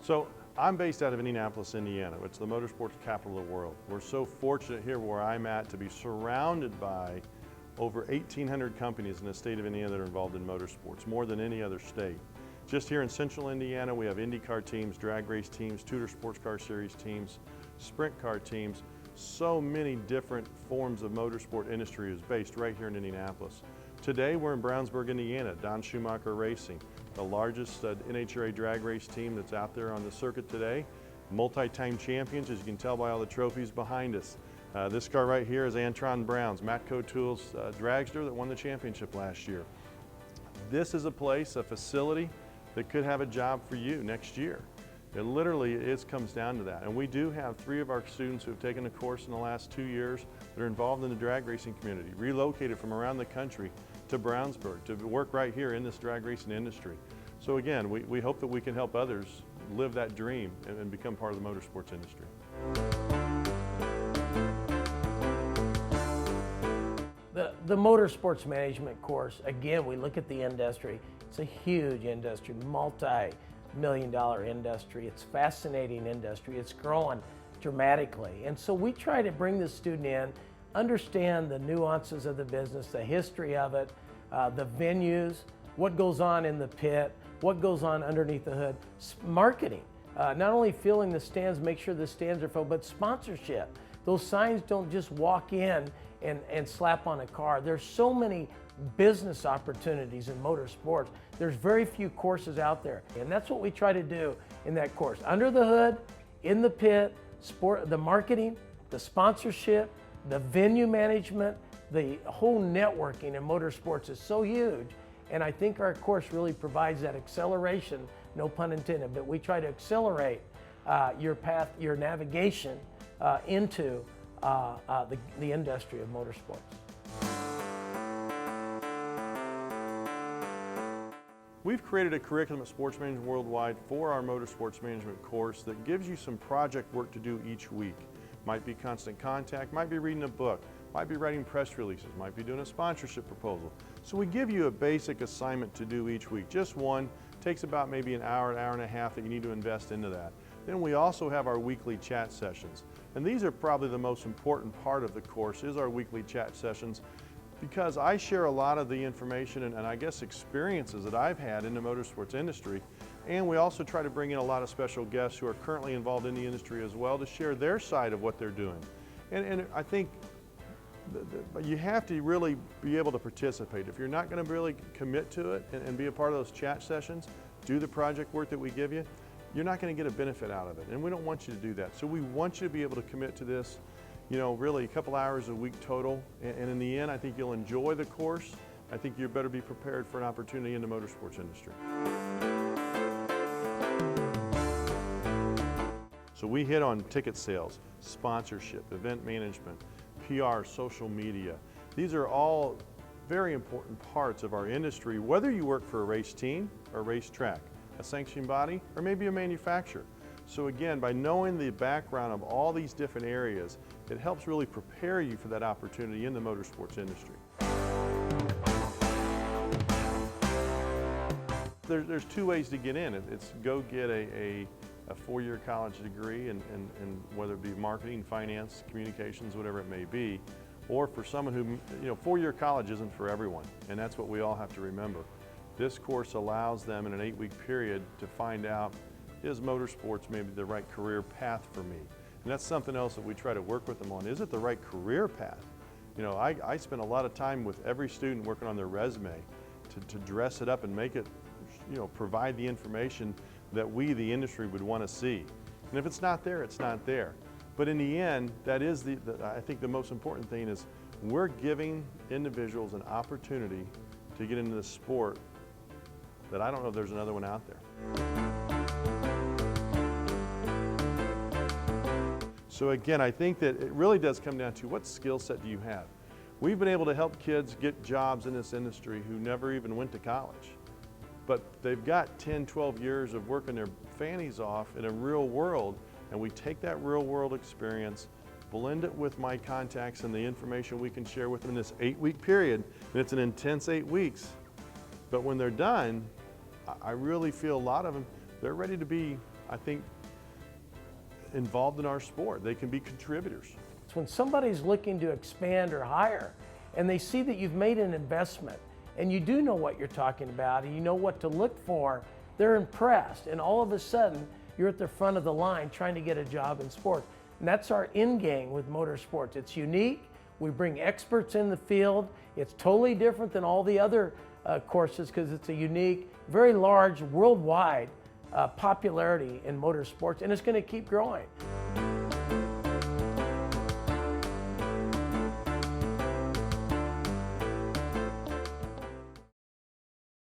So I'm based out of Indianapolis, Indiana. It's the motorsports capital of the world. We're so fortunate here where I'm at to be surrounded by over 1,800 companies in the state of Indiana that are involved in motorsports, more than any other state. Just here in central Indiana, we have IndyCar teams, drag race teams, Tudor Sports Car Series teams, sprint car teams. So many different forms of motorsport industry is based right here in Indianapolis. Today we're in Brownsburg, Indiana, Don Schumacher Racing, the largest NHRA drag race team that's out there on the circuit today. Multi-time champions, as you can tell by all the trophies behind us. This car right here is Antron Brown's, Matco Tools dragster that won the championship last year. This is a place, a facility that could have a job for you next year. It literally comes down to that. And we do have 3 of our students who have taken the course in the last 2 years that are involved in the drag racing community, relocated from around the country to Brownsburg to work right here in this drag racing industry. So again, we hope that we can help others live that dream and become part of the motorsports industry. The Motorsports Management Course, again, we look at the industry. It's a huge industry, multi-million-dollar industry. It's a fascinating industry. It's growing dramatically. And so we try to bring the student in, understand the nuances of the business, the history of it, the venues, what goes on in the pit, what goes on underneath the hood, marketing. Not only filling the stands, make sure the stands are full, but sponsorship. Those signs don't just walk in and slap on a car. There's so many business opportunities in motorsports. There's very few courses out there, and that's what we try to do in that course. Under the hood, in the pit, the marketing, the sponsorship, the venue management, the whole networking in motorsports is so huge, and I think our course really provides that acceleration, no pun intended, but we try to accelerate your path, your navigation into the industry of motorsports. We've created a curriculum at Sports Management Worldwide for our Motorsports Management course that gives you some project work to do each week. Might be constant contact, might be reading a book, might be writing press releases, might be doing a sponsorship proposal. So we give you a basic assignment to do each week, just one. Takes about maybe an hour and a half that you need to invest into that. Then we also have our weekly chat sessions. And these are probably the most important part of the course, is our weekly chat sessions, because I share a lot of the information and I guess experiences that I've had in the motorsports industry. And we also try to bring in a lot of special guests who are currently involved in the industry as well to share their side of what they're doing. And I think you have to really be able to participate. If you're not going to really commit to it and be a part of those chat sessions, do the project work that we give you, you're not going to get a benefit out of it. And we don't want you to do that. So we want you to be able to commit to this, you know, really a couple hours a week total. And in the end, I think you'll enjoy the course. I think you better be prepared for an opportunity in the motorsports industry. So we hit on ticket sales, sponsorship, event management, PR, social media. These are all very important parts of our industry, whether you work for a race team or a racetrack, a sanctioning body, or maybe a manufacturer. So again, by knowing the background of all these different areas, it helps really prepare you for that opportunity in the motorsports industry. There's 2 ways to get in. It's go get a 4-year college degree, and whether it be marketing, finance, communications, whatever it may be, or for someone who, you know, 4-year college isn't for everyone, and that's what we all have to remember. This course allows them in an 8-week period to find out, is motorsports maybe the right career path for me? And that's something else that we try to work with them on. Is it the right career path? You know, I spend a lot of time with every student working on their resume to dress it up and make it, you know, provide the information that we, the industry, would want to see. And if it's not there, it's not there. But in the end, that is I think the most important thing is we're giving individuals an opportunity to get into the sport that I don't know if there's another one out there. So again, I think that it really does come down to what skill set do you have? We've been able to help kids get jobs in this industry who never even went to college. But they've got 10, 12 years of working their fannies off in a real world, and we take that real world experience, blend it with my contacts and the information we can share with them in this 8-week period, and it's an intense 8 weeks. But when they're done, I really feel a lot of them, they're ready to be I think, involved in our sport. They can be contributors. It's when somebody's looking to expand or hire and they see that you've made an investment and you do know what you're talking about and you know what to look for, they're impressed, and all of a sudden you're at the front of the line trying to get a job in sports. And that's our end game with motorsports. It's unique. We bring experts in the field. It's totally different than all the other courses because it's a unique, very large, worldwide popularity in motorsports, and it's going to keep growing.